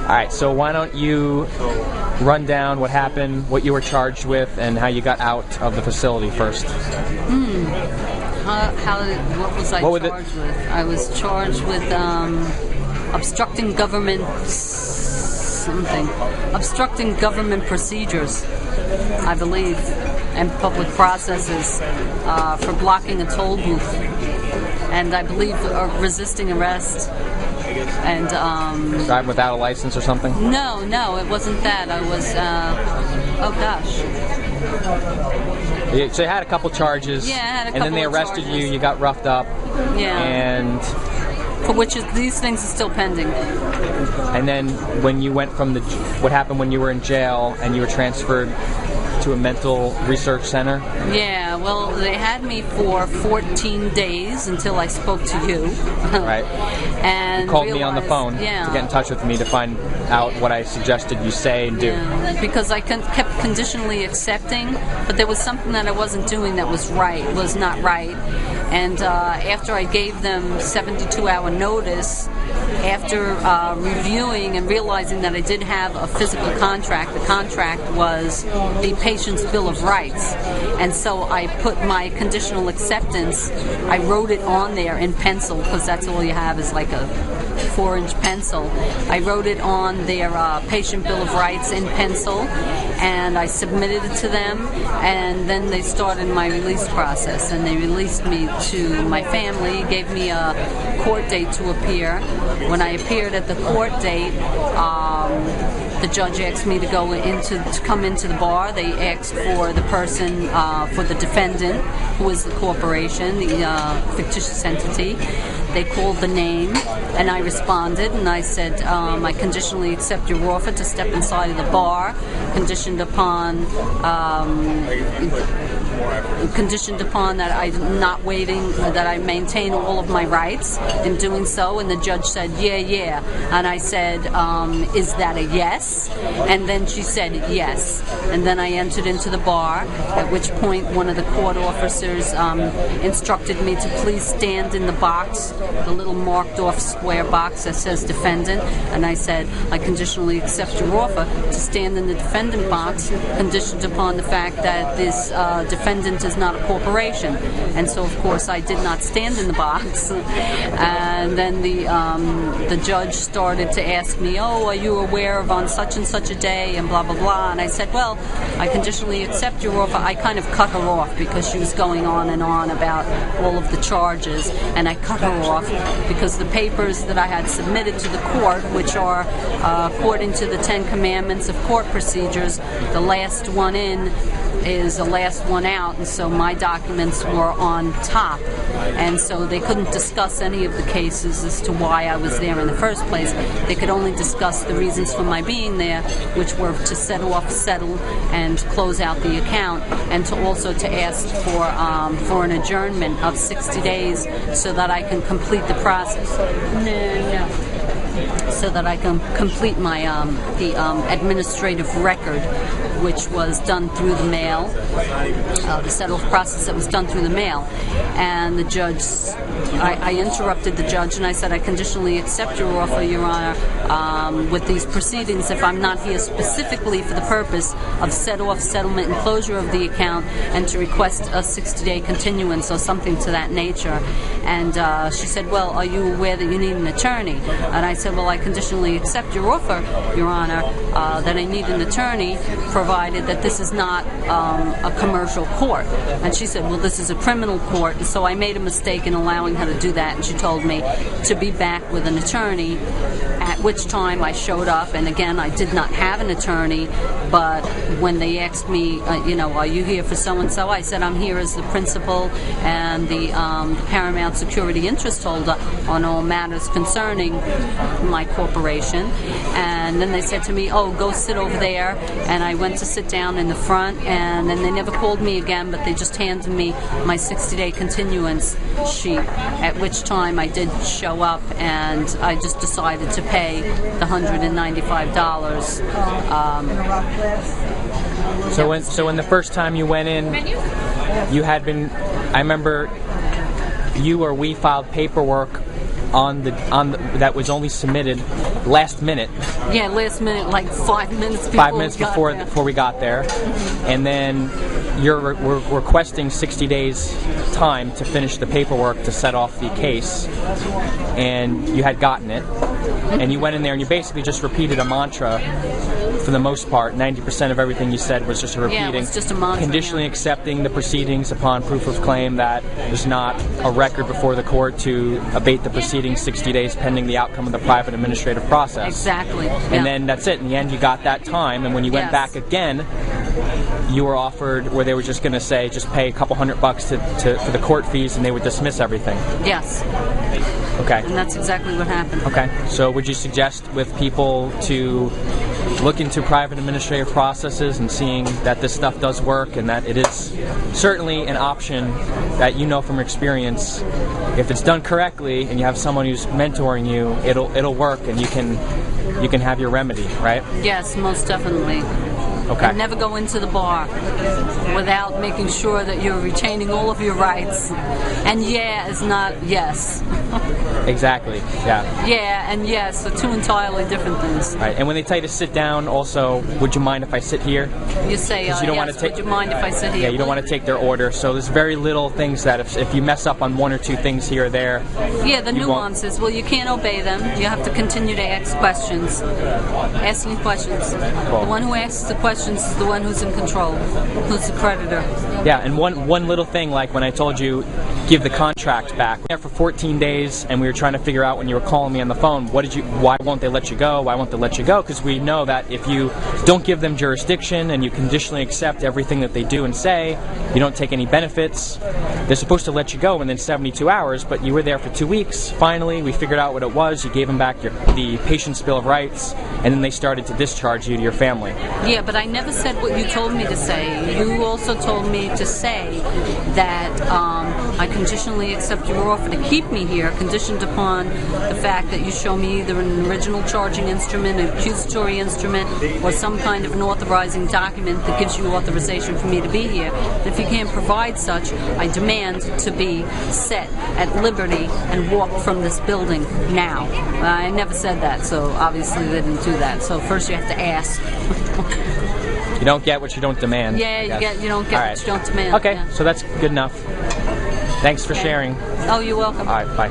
All right, so why don't you run down what happened, what you were charged with, and how you got out of the facility first. What was I charged with? I was charged with obstructing government procedures, I believe, and public processes for blocking a toll booth, and I believe resisting arrest. And driving without a license or something? No, it wasn't that. I was So you had a couple charges. Yeah, I had a couple. And then they arrested you. You got roughed up. Yeah. And for which these things are still pending. And then when you went from what happened when you were in jail and you were transferred to a mental research center? Yeah, well, they had me for 14 days until I spoke to you. Right. And you called me on the phone to get in touch with me to find out what I suggested you say and do. Yeah, because I kept conditionally accepting, but there was something that I wasn't doing that was not right. And after I gave them 72-hour notice, after reviewing and realizing that I did have a physical contract, the contract was the patient's Bill of Rights. And so I put my conditional acceptance, I wrote it on there in pencil, because that's all you have is like a 4-inch pencil. I wrote it on their patient Bill of Rights in pencil, and I submitted it to them, and then they started my release process, and they released me to my family, gave me a court date to appear. When I appeared at the court date, the judge asked me to come into the bar. They asked for the person, for the defendant, who is the corporation, the fictitious entity. They called the name, and I responded, and I said, I conditionally accept your offer to step inside of the bar, conditioned upon that I'm not waiving, that I maintain all of my rights in doing so. And the judge said, yeah. And I said, is that a yes? And then she said, yes. And then I entered into the bar, at which point one of the court officers instructed me to please stand in the box, the little marked off square box that says defendant. And I said, I conditionally accept your offer to stand in the defendant box, conditioned upon the fact that this defendant is not a corporation. And so, of course, I did not stand in the box. And then the judge started to ask me, are you aware of on such and such a day, and blah, blah, blah. And I said, well, I conditionally accept your offer. I kind of cut her off because she was going on and on about all of the charges, and I cut her off because the papers that I had submitted to the court, which are according to the 10 Commandments of court procedures, the last one in is the last one out, and so my documents were on top, and so they couldn't discuss any of the cases as to why I was there in the first place. They could only discuss the reasons for my being there, which were to settle, and close out the account, and to also to ask for an adjournment of 60 days so that I can complete the process. So that I can complete my the administrative record, which was done through the mail, the settle process that was done through the mail. And the judge, I interrupted the judge, and I said, I conditionally accept your offer, Your Honor, with these proceedings if I'm not here specifically for the purpose of set-off, settlement, and closure of the account, and to request a 60-day continuance or something to that nature. And she said, well, are you aware that you need an attorney? And I said, well, I conditionally accept your offer, Your Honor, that I need an attorney, provided that this is not a commercial court. And she said, well, this is a criminal court. And so I made a mistake in allowing her to do that, and she told me to be back with an attorney, at which time I showed up, and again, I did not have an attorney, but when they asked me, are you here for so-and-so, I said, I'm here as the principal and the paramount security interest holder on all matters concerning my corporation. And then they said to me, go sit over there, and I went to sit down in the front, and then they never called me again, but they just handed me my 60-day continuance sheet, at which time I did show up, and I just decided to pay the $195. So when the first time you went in, you had been, I remember you or we filed paperwork that was only submitted last minute. Yeah, last minute, like 5 minutes before. 5 minutes before we got there, and then we're requesting 60 days time to finish the paperwork to set off the case, and you had gotten it, and you went in there and you basically just repeated a mantra. For the most part, 90% of everything you said was just a repeating. Yeah, it was just a mantra, conditionally accepting the proceedings upon proof of claim that there's not a record before the court to abate the proceedings 60 days pending the outcome of the private administrative process. Exactly. And then that's it. In the end, you got that time, and when you went back again, you were offered where they were just going to say, just pay a couple $100 for the court fees, and they would dismiss everything. Yes. Okay. And that's exactly what happened. Okay. So would you suggest with people to look into private administrative processes and seeing that this stuff does work and that it is certainly an option that you know from experience, if it's done correctly and you have someone who's mentoring you, it'll work and you can have your remedy, right? Yes, most definitely. Okay. And never go into the bar without making sure that you're retaining all of your rights. And yeah is not yes. Exactly. Yeah. Yeah and yes are two entirely different things. Right. And when they tell you to sit down, also, would you mind if I sit here? You say, you don't yes, want to take, would you mind if I sit here? Yeah, you don't want to take their order. So there's very little things that if you mess up on one or two things here or there. Yeah, the nuances. Well, you can't obey them. You have to continue to ask questions. Asking questions. Cool. The one who asks the questions is the one who's in control, who's the creditor. Yeah, and one little thing, like when I told you, give the contract back. We were there for 14 days, and we were trying to figure out when you were calling me on the phone, why won't they let you go? Why won't they let you go? Because we know that if you don't give them jurisdiction and you conditionally accept everything that they do and say, you don't take any benefits, they're supposed to let you go within 72 hours, but you were there for 2 weeks. Finally, we figured out what it was. You gave them back the patient's bill of rights, and then they started to discharge you to your family. Yeah, but I never said what you told me to say. You also told me to say that I conditionally accept your offer to keep me here, conditioned upon the fact that you show me either an original charging instrument, an accusatory instrument, or some kind of an authorizing document that gives you authorization for me to be here. And if you can't provide such, I demand to be set at liberty and walk from this building now. I never said that, so obviously they didn't do that. So first you have to ask. You don't get what you don't demand. Yeah, you don't get what you don't demand. Okay, yeah. so that's good enough. Thanks for sharing. Oh, you're welcome. All right, bye.